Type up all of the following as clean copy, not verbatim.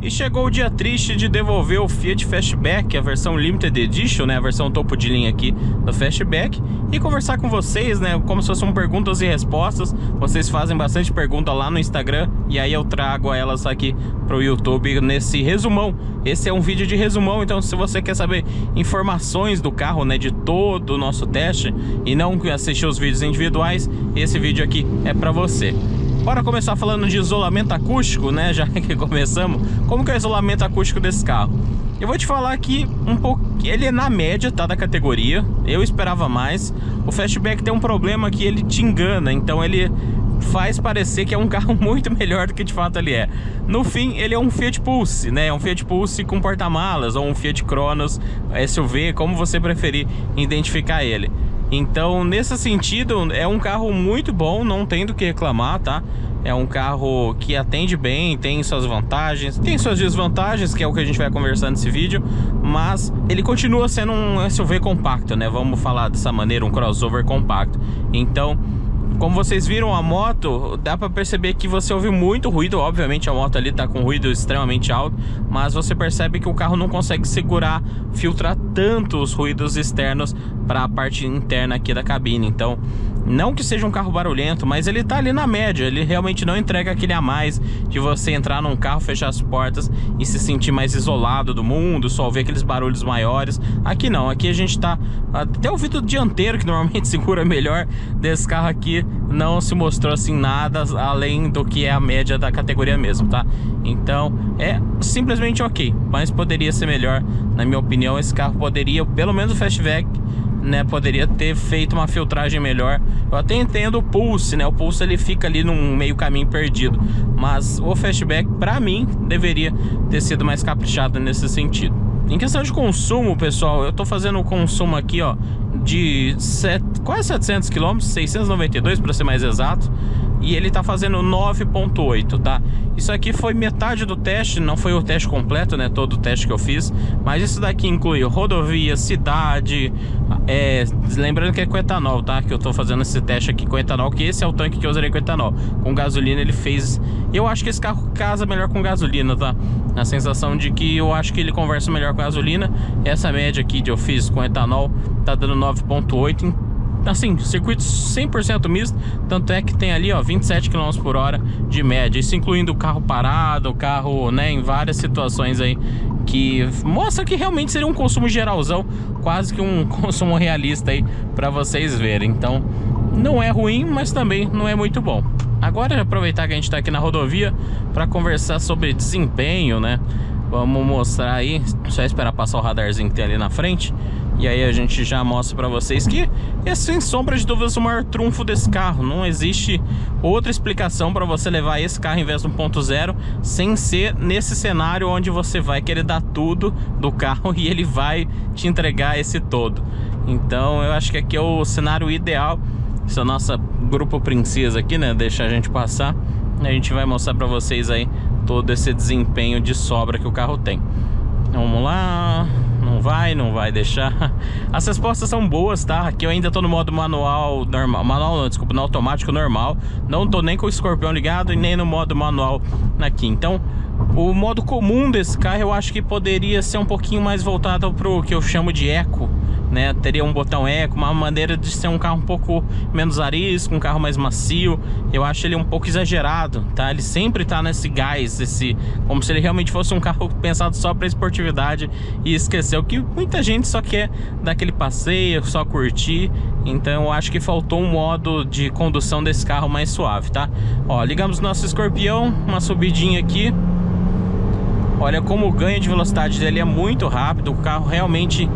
E chegou o dia triste de devolver o Fiat Fastback, a versão Limited Edition, né, a versão topo de linha aqui do Fastback, e conversar com vocês, né, como se fossem perguntas e respostas. Vocês fazem bastante pergunta lá no Instagram, e aí eu trago elas aqui pro YouTube nesse resumão. Esse é um vídeo de resumão, então se você quer saber informações do carro, né, de todo o nosso teste, e não assistir os vídeos individuais, esse vídeo aqui é pra você. Bora começar falando de isolamento acústico, né? Já que começamos, como que é o isolamento acústico desse carro? Eu vou te falar que ele é na média, tá, da categoria. Eu esperava mais. O Fastback tem um problema que ele te engana, então ele faz parecer que é um carro muito melhor do que de fato ele é. No fim, ele é um Fiat Pulse, né? É um Fiat Pulse com porta-malas, ou um Fiat Cronos SUV, como você preferir identificar ele. Então, nesse sentido, é um carro muito bom, não tem do que reclamar, tá? É um carro que atende bem, tem suas vantagens, tem suas desvantagens, que é o que a gente vai conversar nesse vídeo, mas ele continua sendo um SUV compacto, né? Vamos falar dessa maneira, um crossover compacto. Então, como vocês viram a moto, dá pra perceber que você ouve muito ruído. Obviamente a moto ali tá com ruído extremamente alto, mas você percebe que o carro não consegue segurar, filtrar tanto os ruídos externos para a parte interna aqui da cabine. Então, não que seja um carro barulhento, mas ele tá ali na média. Ele realmente não entrega aquele a mais de você entrar num carro, fechar as portas e se sentir mais isolado do mundo, só ouvir aqueles barulhos maiores. Aqui não, aqui a gente tá... Até o vidro dianteiro, que normalmente segura melhor, desse carro aqui não se mostrou assim nada além do que é a média da categoria mesmo, tá? Então é simplesmente ok, mas poderia ser melhor. Na minha opinião, esse carro poderia, pelo menos o Fastback, né, poderia ter feito uma filtragem melhor. Eu até entendo o Pulse, né? O Pulse ele fica ali num meio caminho perdido, mas o Fastback, pra mim, deveria ter sido mais caprichado nesse sentido. Em questão de consumo, pessoal, eu tô fazendo o consumo aqui, ó, de quase 700 km, 692 para ser mais exato. E ele tá fazendo 9.8, tá? Isso aqui foi metade do teste, não foi o teste completo, né? Todo o teste que eu fiz. Mas isso daqui inclui rodovia, cidade. Lembrando que é com etanol, tá? Que eu tô fazendo esse teste aqui com etanol, que esse é o tanque que eu usarei com etanol. Com gasolina ele fez... Eu acho que esse carro casa melhor com gasolina, tá? A sensação de que eu acho que ele conversa melhor com gasolina. Essa média aqui que eu fiz com etanol tá dando 9.8. Assim, circuito 100% misto, tanto é que tem ali, ó, 27 km por hora de média. Isso incluindo o carro parado, o carro, né, em várias situações aí, que mostra que realmente seria um consumo geralzão, quase que um consumo realista aí pra vocês verem. Então, não é ruim, mas também não é muito bom. Agora, aproveitar que a gente tá aqui na rodovia pra conversar sobre desempenho, né? Vamos mostrar aí, só esperar passar o radarzinho que tem ali na frente. E aí a gente já mostra pra vocês que é sem sombra de dúvidas o maior trunfo desse carro. Não existe outra explicação pra você levar esse carro em vez do 1.0 sem ser nesse cenário onde você vai querer dar tudo do carro e ele vai te entregar esse todo. Então eu acho que aqui é o cenário ideal. Esse é o nosso grupo princesa aqui, né? Deixa a gente passar. A gente vai mostrar pra vocês aí todo esse desempenho de sobra que o carro tem. Vamos lá... Não vai deixar. As respostas são boas, tá? Aqui eu ainda tô no modo manual normal. Manual não, desculpa, no automático normal. Não tô nem com o escorpião ligado e nem no modo manual aqui. Então, o modo comum desse carro eu acho que poderia ser um pouquinho mais voltado pro que eu chamo de eco, né? Teria um botão eco, uma maneira de ser um carro um pouco menos arisco, um carro mais macio. Eu acho ele um pouco exagerado, tá? Ele sempre tá nesse gás, como se ele realmente fosse um carro pensado só para esportividade e esqueceu que muita gente só quer dar aquele passeio, só curtir. Então eu acho que faltou um modo de condução desse carro mais suave, tá? Ó, ligamos nosso escorpião, uma subidinha aqui. Olha como o ganho de velocidade dele é muito rápido. O carro realmente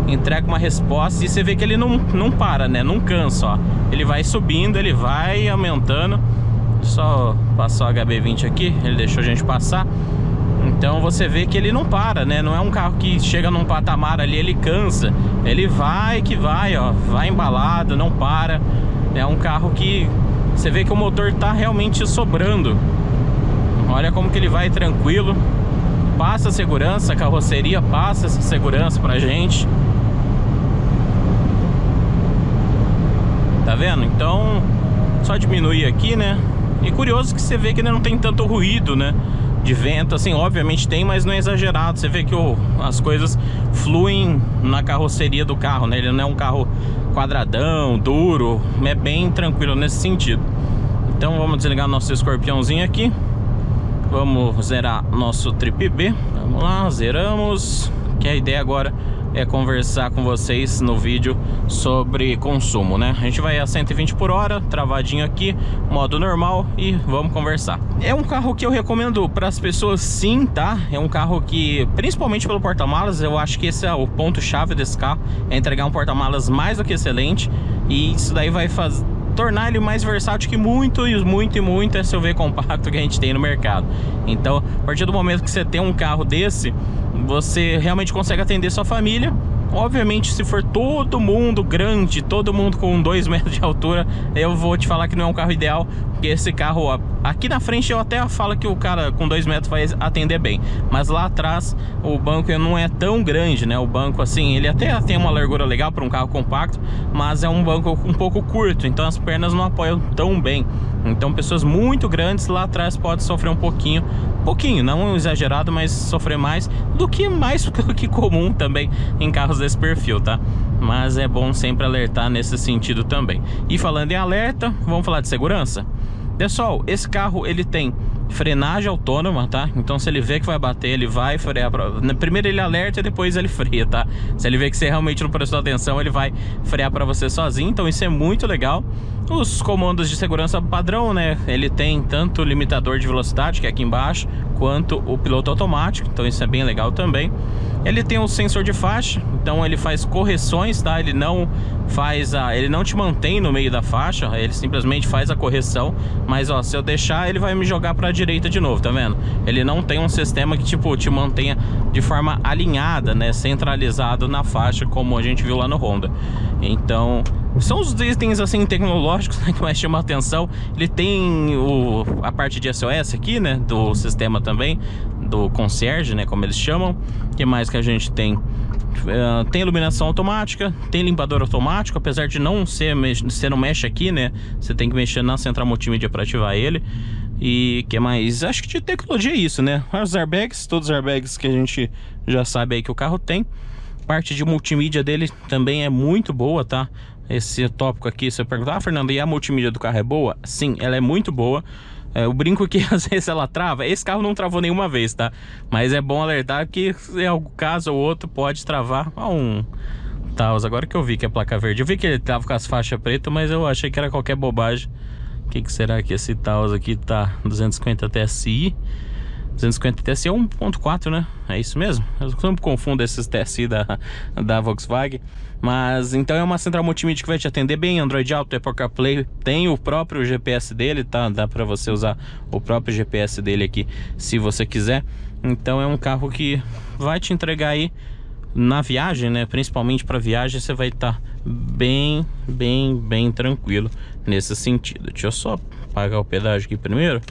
entrega uma resposta e você vê que ele não para, né? Não cansa, ó. Ele vai subindo, ele vai aumentando. Só passou o HB20 aqui, ele deixou a gente passar. Então você vê que ele não para, né? Não é um carro que chega num patamar ali, ele cansa. Ele vai que vai, ó. Vai embalado, não para. É um carro que você vê que o motor tá realmente sobrando. Olha como que ele vai tranquilo. Passa segurança, a carroceria passa essa segurança pra gente. Tá vendo? Então, só diminuir aqui, né? E curioso que você vê que ainda não tem tanto ruído, né? de vento, assim, obviamente tem, mas não é exagerado. Você vê que as coisas fluem na carroceria do carro, né? Ele não é um carro quadradão, duro, é bem tranquilo nesse sentido. Então vamos desligar nosso escorpiãozinho aqui. Vamos zerar nosso Trip B. Vamos lá, zeramos. Que a ideia agora é conversar com vocês no vídeo sobre consumo, né? A gente vai a 120 por hora, travadinho aqui, modo normal, e vamos conversar. É um carro que eu recomendo para as pessoas, sim, tá? É um carro que, principalmente pelo porta-malas, eu acho que esse é o ponto-chave desse carro, é entregar um porta-malas mais do que excelente, e isso daí vai tornar ele mais versátil que muito SUV compacto que a gente tem no mercado. Então, a partir do momento que você tem um carro desse, você realmente consegue atender sua família. Obviamente, se for todo mundo grande, todo mundo com 2 metros de altura, eu vou te falar que não é um carro ideal, porque esse carro, aqui na frente eu até falo que o cara com 2 metros vai atender bem, mas lá atrás o banco não é tão grande, né? O banco, assim, ele até tem uma largura legal para um carro compacto, mas é um banco um pouco curto, então as pernas não apoiam tão bem. Então pessoas muito grandes lá atrás podem sofrer um pouquinho, não exagerado, mas sofrer mais do que comum também em carros desse perfil, tá? Mas é bom sempre alertar nesse sentido também. E falando em alerta, vamos falar de segurança? Pessoal, esse carro ele tem frenagem autônoma, tá? Então se ele vê que vai bater, ele vai frear primeiro ele alerta e depois ele freia, tá? Se ele vê que você realmente não prestou atenção, ele vai frear para você sozinho. Então isso é muito legal. Os comandos de segurança padrão, né? Ele tem tanto o limitador de velocidade, que é aqui embaixo, quanto o piloto automático. Então isso é bem legal também. Ele tem um sensor de faixa, então ele faz correções, tá? Ele não te mantém no meio da faixa, ele simplesmente faz a correção. Mas ó, se eu deixar, ele vai me jogar para a direita de novo, tá vendo? Ele não tem um sistema que tipo te mantenha de forma alinhada, né? Centralizado na faixa, como a gente viu lá no Honda. Então são os itens assim tecnológicos, né, que mais chamam a atenção. Ele tem a parte de SOS aqui, né? Do sistema também, do concierge, né? Como eles chamam. O que mais que a gente tem? Tem iluminação automática, tem limpador automático, apesar de não ser, você não mexe aqui, né? Você tem que mexer na central multimídia para ativar ele. E que mais? Acho que de tecnologia é isso, né? Os airbags, todos os airbags que a gente já sabe aí que o carro tem. Parte de multimídia dele também é muito boa, tá? Esse tópico aqui, você pergunta, Fernando, e a multimídia do carro é boa? Sim, ela é muito boa. Eu brinco que às vezes ela trava. Esse carro não travou nenhuma vez, tá? Mas é bom alertar que em algum caso ou outro pode travar. Um Taos, agora que eu vi que é placa verde. Eu vi que ele tava com as faixas pretas, mas eu achei que era qualquer bobagem. O que será que esse Taos aqui tá? 250 TSI. 250 TSI é 1.4, né? É isso mesmo? Eu sempre confundo esses TSI da Volkswagen. Mas então é uma central multimídia que vai te atender bem. Android Auto, Apple CarPlay, tem o próprio GPS dele, tá? Dá pra você usar o próprio GPS dele aqui se você quiser. Então é um carro que vai te entregar aí na viagem, né? Principalmente para viagem, você vai estar bem tranquilo nesse sentido. Deixa eu só pagar o pedágio aqui primeiro.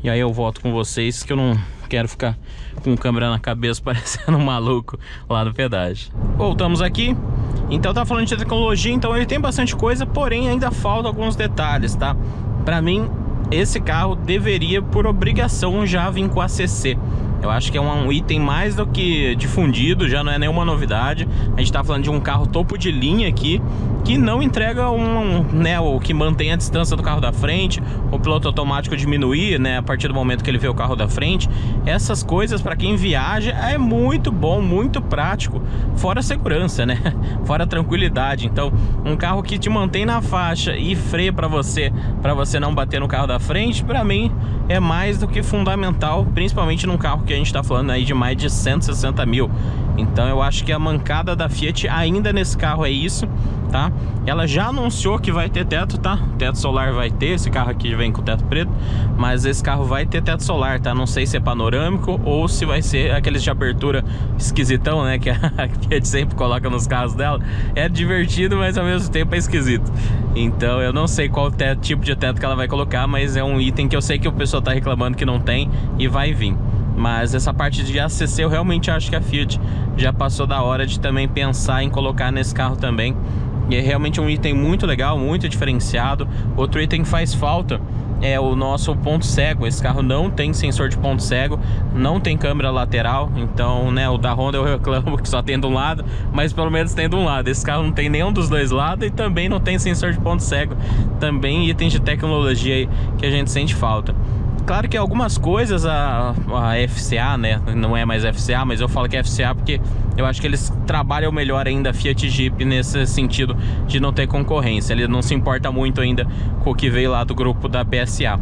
E aí eu volto com vocês, que eu não quero ficar com câmera na cabeça parecendo um maluco lá no pedágio. Voltamos aqui. Então tá falando de tecnologia, então ele tem bastante coisa, porém ainda falta alguns detalhes, tá? Pra mim, esse carro deveria, por obrigação, já vir com ACC. Eu acho que é um item mais do que difundido, já não é nenhuma novidade. A gente tá falando de um carro topo de linha aqui, que não entrega o que mantém a distância do carro da frente, o piloto automático diminuir, né, a partir do momento que ele vê o carro da frente. Essas coisas para quem viaja é muito bom, muito prático, fora a segurança, né, fora a tranquilidade. Então, um carro que te mantém na faixa e freia para você não bater no carro da frente, para mim é mais do que fundamental, principalmente num carro que a gente tá falando aí de mais de 160 mil. Então eu acho que a mancada da Fiat ainda nesse carro é isso, tá? Ela já anunciou que vai ter teto, tá? Teto solar vai ter, esse carro aqui vem com teto preto, mas esse carro vai ter teto solar, tá? Não sei se é panorâmico ou se vai ser aqueles de abertura esquisitão, né? Que a Fiat sempre coloca nos carros dela. É divertido, mas ao mesmo tempo é esquisito. Então eu não sei qual tipo de teto que ela vai colocar, mas é um item que eu sei que o pessoal tá reclamando que não tem e vai vir. Mas essa parte de ACC eu realmente acho que a Fiat já passou da hora de também pensar em colocar nesse carro também. E é realmente um item muito legal, muito diferenciado. Outro item que faz falta é o nosso ponto cego. Esse carro não tem sensor de ponto cego, não tem câmera lateral. Então, né, o da Honda eu reclamo que só tem de um lado, mas pelo menos tem de um lado. Esse carro não tem nenhum dos dois lados e também não tem sensor de ponto cego. Também itens de tecnologia aí que a gente sente falta. Claro que algumas coisas a FCA, né, não é mais FCA, mas eu falo que é FCA porque eu acho que eles trabalham melhor ainda a Fiat Jeep nesse sentido de não ter concorrência. Ele não se importa muito ainda com o que veio lá do grupo da PSA.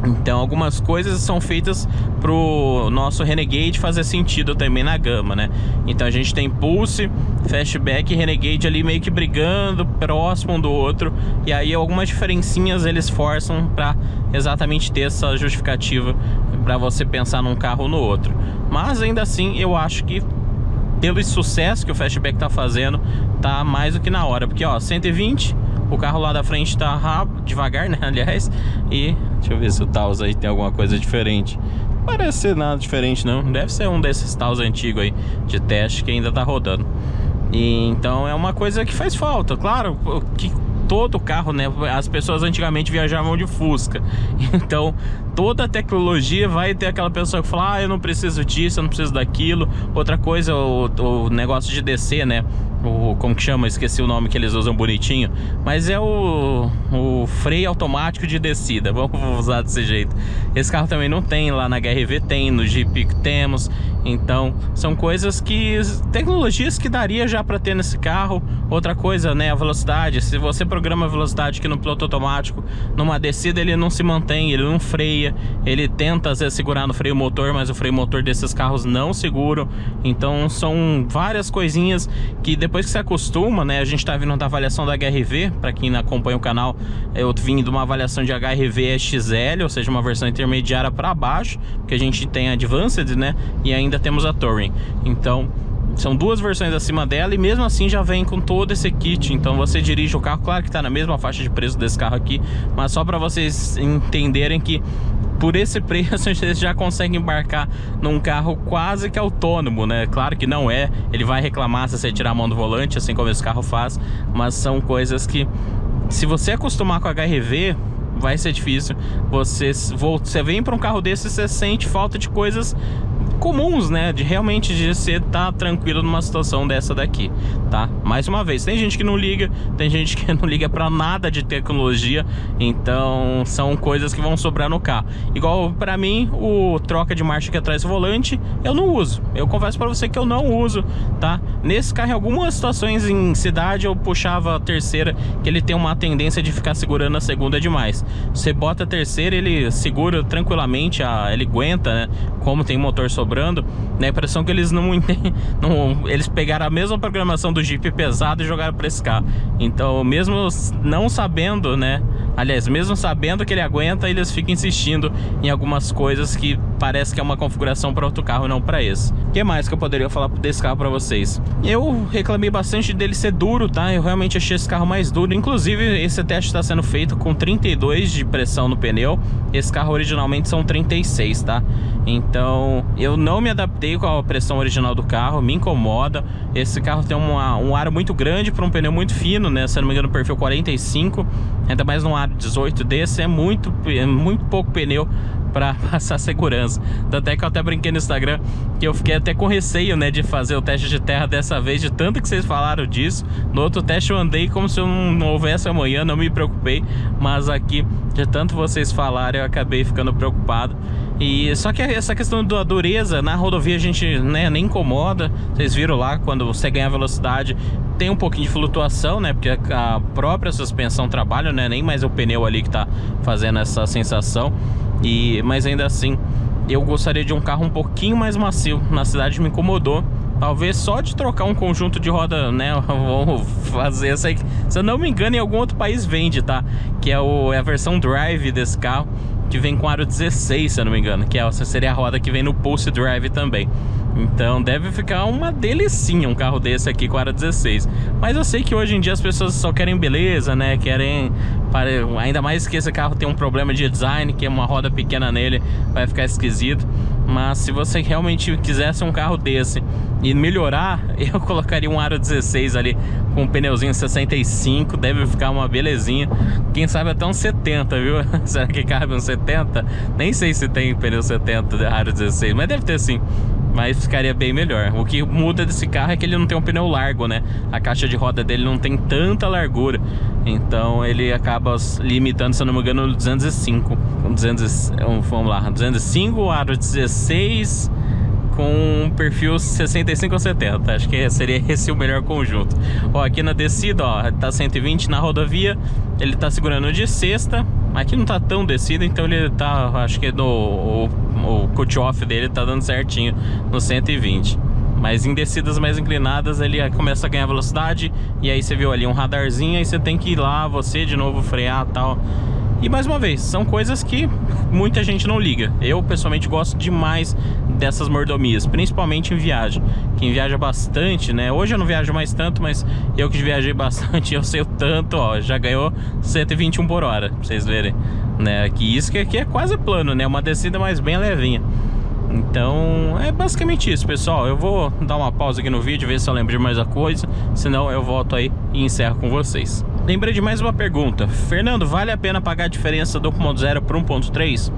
Então algumas coisas são feitas pro nosso Renegade fazer sentido também na gama, né? Então a gente tem Pulse, Fastback e Renegade ali meio que brigando, próximo um do outro. E aí algumas diferencinhas eles forçam pra exatamente ter essa justificativa pra você pensar num carro ou no outro. Mas ainda assim eu acho que pelo sucesso que o Fastback tá fazendo, tá mais do que na hora. Porque ó, 120, o carro lá da frente tá devagar, né, aliás. E deixa eu ver se o Taos aí tem alguma coisa diferente. Não parece ser nada diferente não, deve ser um desses Taos antigos aí de teste que ainda tá rodando. E então é uma coisa que faz falta, claro que todo carro, né, as pessoas antigamente viajavam de Fusca. Então toda a tecnologia vai ter aquela pessoa que fala: ah, eu não preciso disso, eu não preciso daquilo. Outra coisa, o negócio de descer, né, como que chama? Esqueci o nome que eles usam bonitinho, mas é o freio automático de descida, vamos usar desse jeito. Esse carro também não tem, lá na HRV tem, no Jeep temos. Então são coisas que, tecnologias que daria já para ter nesse carro. Outra coisa, né, a velocidade. Se você programa a velocidade aqui no piloto automático, numa descida ele não se mantém, ele não freia. Ele tenta às vezes segurar no freio motor, mas o freio motor desses carros não segura. Então são várias coisinhas que depois que você acostuma, né, a gente tá vindo da avaliação da HRV, para quem não acompanha o canal, eu vim de uma avaliação de HRV XL, ou seja, uma versão intermediária para baixo, porque a gente tem a Advanced, né, e ainda temos a Touring. Então são duas versões acima dela e mesmo assim já vem com todo esse kit. Então você dirige o carro, claro que tá na mesma faixa de preço desse carro aqui, mas só para vocês entenderem que por esse preço vocês já conseguem embarcar num carro quase que autônomo, né? Claro que não é, ele vai reclamar se você tirar a mão do volante, assim como esse carro faz, mas são coisas que, se você acostumar com a HRV, vai ser difícil. Você vem para um carro desse e você sente falta de coisas comuns, né, de realmente de você tá tranquilo numa situação dessa daqui, tá? Mais uma vez, tem gente que não liga, tem gente que não liga pra nada de tecnologia, então são coisas que vão sobrar no carro. Igual pra mim, o troca de marcha aqui atrás do volante, eu não uso. Eu confesso pra você que eu não uso, tá? Nesse carro, em algumas situações em cidade, eu puxava a terceira, que ele tem uma tendência de ficar segurando a segunda demais. Você bota a terceira, ele segura tranquilamente, ele aguenta, né? Como tem motor sobrando, né? A impressão que eles eles pegaram a mesma programação do Jeep pesado e jogaram para esse carro. Então, mesmo não sabendo, né? Aliás, mesmo sabendo que ele aguenta, eles ficam insistindo em algumas coisas que parece que é uma configuração para outro carro e não para esse. O que mais que eu poderia falar desse carro para vocês? Eu reclamei bastante dele ser duro, tá? Eu realmente achei esse carro mais duro. Inclusive, esse teste está sendo feito com 32 de pressão no pneu. Esse carro originalmente são 36, tá? Então, eu não me adaptei com a pressão original do carro, me incomoda. Esse carro tem um aro muito grande para um pneu muito fino, né? Se eu não me engano, perfil 45. Ainda mais num aro 18 desse, é muito pouco pneu para passar segurança. Tanto é que eu até brinquei no Instagram que eu fiquei até com receio, né, de fazer o teste de terra dessa vez, de tanto que vocês falaram disso. No outro teste eu andei como se eu não houvesse amanhã, não me preocupei, mas aqui, de tanto vocês falarem, eu acabei ficando preocupado. E só que essa questão da dureza na rodovia a gente, né, nem incomoda. Vocês viram lá, quando você ganha velocidade tem um pouquinho de flutuação, né, porque a própria suspensão trabalha, né, nem mais o pneu ali que tá fazendo essa sensação. Mas ainda assim, eu gostaria de um carro um pouquinho mais macio. Na cidade me incomodou. Talvez só de trocar um conjunto de roda, né, vamos fazer essa aí. Se eu não me engano, em algum outro país vende, tá? Que é a versão Drive desse carro, que vem com aro 16, se eu não me engano. Que seria a roda que vem no Pulse Drive também. Então deve ficar uma delicinha um carro desse aqui com aro 16. Mas eu sei que hoje em dia as pessoas só querem beleza, né? Querem... Ainda mais que esse carro tem um problema de design, que é uma roda pequena nele, vai ficar esquisito. Mas se você realmente quisesse um carro desse e melhorar, eu colocaria um aro 16 ali com um pneuzinho 65, deve ficar uma belezinha. Quem sabe até um 70, viu? Será que cabe um 70? Nem sei se tem pneu 70 de aro 16, mas deve ter sim. Mas ficaria bem melhor. O que muda desse carro é que ele não tem um pneu largo, né? A caixa de roda dele não tem tanta largura. Então ele acaba limitando, se eu não me engano, no 205. Vamos lá, 205, aro 16 com perfil 65 ou 70. Acho que seria esse o melhor conjunto. Ó, aqui na descida, ó, tá 120 na rodovia. Ele tá segurando de sexta. Aqui não tá tão descida, então ele tá, acho que o cut-off dele tá dando certinho no 120. Mas em descidas mais inclinadas ele começa a ganhar velocidade. E aí você viu ali um radarzinho, aí você tem que ir lá, você de novo frear e tal. E mais uma vez, são coisas que muita gente não liga. Eu pessoalmente gosto demais dessas mordomias, principalmente em viagem. Quem viaja bastante, né? Hoje eu não viajo mais tanto, mas eu que viajei bastante, eu sei o tanto, ó. Já ganhou 121 por hora, pra vocês verem, né? Que isso que aqui é quase plano, né? Uma descida mais bem levinha. Então é basicamente isso, pessoal. Eu vou dar uma pausa aqui no vídeo, ver se eu lembro de mais a coisa. Senão eu volto aí e encerro com vocês. Lembrei de mais uma pergunta. Fernando, vale a pena pagar a diferença do 1.0 para 1.3?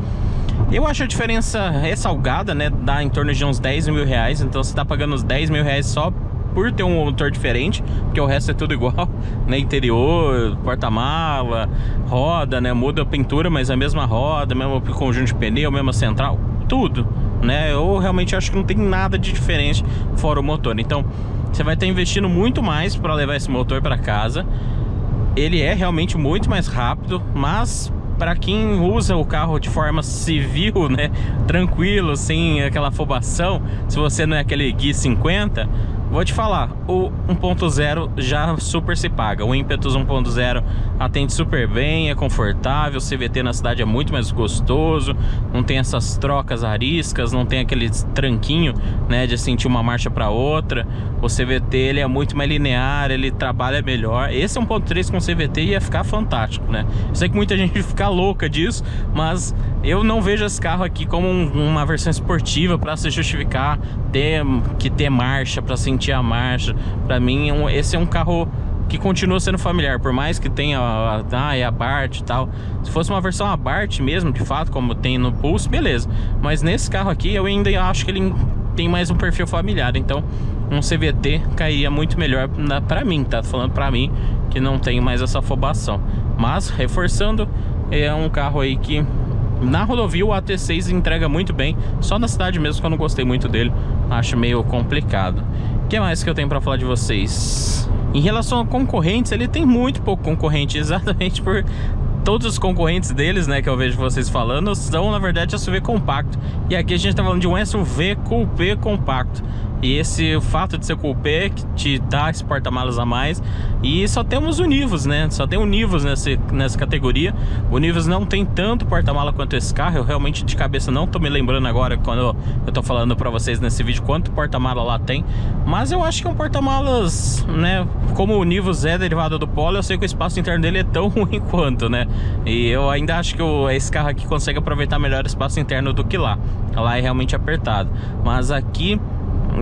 Eu acho a diferença salgada, né? Dá em torno de uns 10 mil reais. Então você tá pagando uns 10 mil reais só por ter um motor diferente, porque o resto é tudo igual, né? Interior, porta-mala, roda, né? Muda a pintura, mas a mesma roda, mesmo conjunto de pneu, mesma central, tudo, né? Eu realmente acho que não tem nada de diferente fora o motor. Então você vai estar investindo muito mais para levar esse motor para casa. Ele é realmente muito mais rápido, mas para quem usa o carro de forma civil, né, tranquilo, sem aquela afobação, se você não é aquele Gui 50, vou te falar, o 1.0 já super se paga. O Impetus 1.0 atende super bem, é confortável, o CVT na cidade é muito mais gostoso, não tem essas trocas ariscas, não tem aquele tranquinho, né, de sentir uma marcha para outra. O CVT ele é muito mais linear, ele trabalha melhor. Esse 1.3 com CVT ia ficar fantástico, né? Eu sei que muita gente fica louca disso, mas eu não vejo esse carro aqui como uma versão esportiva para se justificar ter marcha, para sentir a marcha. Para mim esse é um carro que continua sendo familiar, por mais que tenha a Abarth e tal. Se fosse uma versão Abarth mesmo, de fato, como tem no Pulse, beleza. Mas nesse carro aqui eu ainda acho que ele tem mais um perfil familiar. Então um CVT cairia muito melhor pra mim, tá? Falando pra mim que não tem mais essa afobação. Mas, reforçando, é um carro aí que na rodovia o AT6 entrega muito bem. Só na cidade mesmo que eu não gostei muito dele, acho meio complicado. O que mais que eu tenho pra falar de vocês? Em relação a concorrentes, ele tem muito pouco concorrente, exatamente por todos os concorrentes deles, né, que eu vejo vocês falando, são na verdade SUV compacto. E aqui a gente tá falando de um SUV coupé compacto. E o fato de ser coupé que te dá esse porta-malas a mais. E só temos o Nivus, né? Só tem o Nivus nessa categoria. O Nivus não tem tanto porta-mala quanto esse carro. Eu realmente de cabeça não tô me lembrando agora, quando eu tô falando pra vocês nesse vídeo, quanto porta-mala lá tem. Mas eu acho que é um porta-malas, né? Como o Nivus é derivado do Polo, eu sei que o espaço interno dele é tão ruim quanto, né? E eu ainda acho que esse carro aqui consegue aproveitar melhor o espaço interno do que lá. Lá é realmente apertado. Mas aqui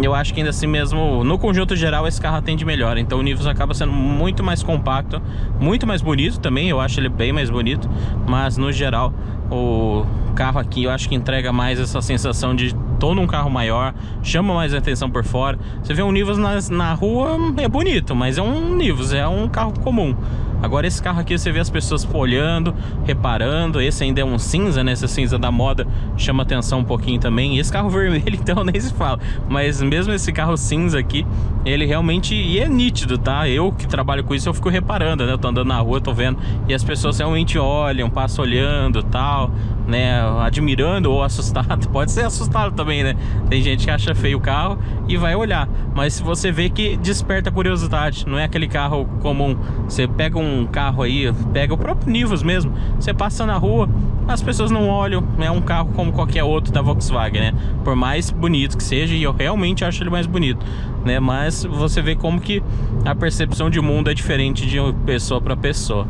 eu acho que ainda assim mesmo, no conjunto geral, esse carro atende melhor. Então o Nivus acaba sendo muito mais compacto, muito mais bonito também. Eu acho ele bem mais bonito. Mas no geral, o carro aqui eu acho que entrega mais essa sensação de tô num carro maior, chama mais a atenção por fora. Você vê um Nivus na rua, é bonito, mas é um Nivus, é um carro comum. Agora esse carro aqui você vê as pessoas olhando, reparando. Esse ainda é um cinza, né? Esse cinza da moda chama atenção um pouquinho também. E esse carro vermelho então nem se fala. Mas mesmo esse carro cinza aqui, ele realmente é nítido, tá? Eu que trabalho com isso, eu fico reparando, né? Eu tô andando na rua, tô vendo. E as pessoas realmente olham, passam olhando, tal, né? Admirando ou assustado. Pode ser assustado também, né? Tem gente que acha feio o carro e vai olhar. Mas se você vê que desperta curiosidade, não é aquele carro comum. Você pega um carro aí, pega o próprio Nivus mesmo, você passa na rua, as pessoas não olham. É um carro como qualquer outro da Volkswagen, né? Por mais bonito que seja, e eu realmente acho ele mais bonito, né? Mas você vê como que a percepção de mundo é diferente de pessoa para pessoa.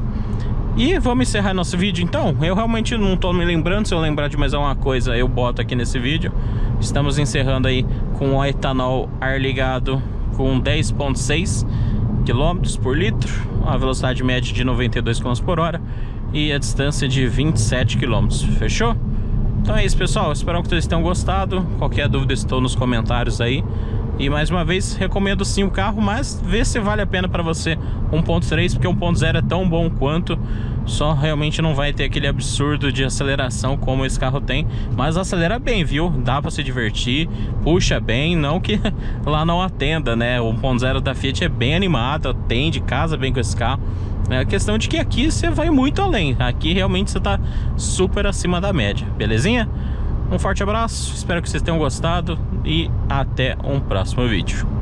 E vamos encerrar nosso vídeo então. Eu realmente não tô me lembrando. Se eu lembrar de mais alguma coisa, eu boto aqui nesse vídeo. Estamos encerrando aí com o etanol ar ligado com 10,6 km por litro, a velocidade média de 92 km por hora e a distância de 27 km. Fechou? Então é isso, pessoal. Espero que vocês tenham gostado. Qualquer dúvida, estou nos comentários aí. E mais uma vez, recomendo sim o carro, mas vê se vale a pena para você 1.3, porque 1.0 é tão bom quanto, só realmente não vai ter aquele absurdo de aceleração como esse carro tem. Mas acelera bem, viu? Dá para se divertir, puxa bem, não que lá não atenda, né? O 1.0 da Fiat é bem animado, atende, casa bem com esse carro. É a questão de que aqui você vai muito além. Aqui realmente você tá super acima da média, belezinha? Um forte abraço, espero que vocês tenham gostado e até um próximo vídeo.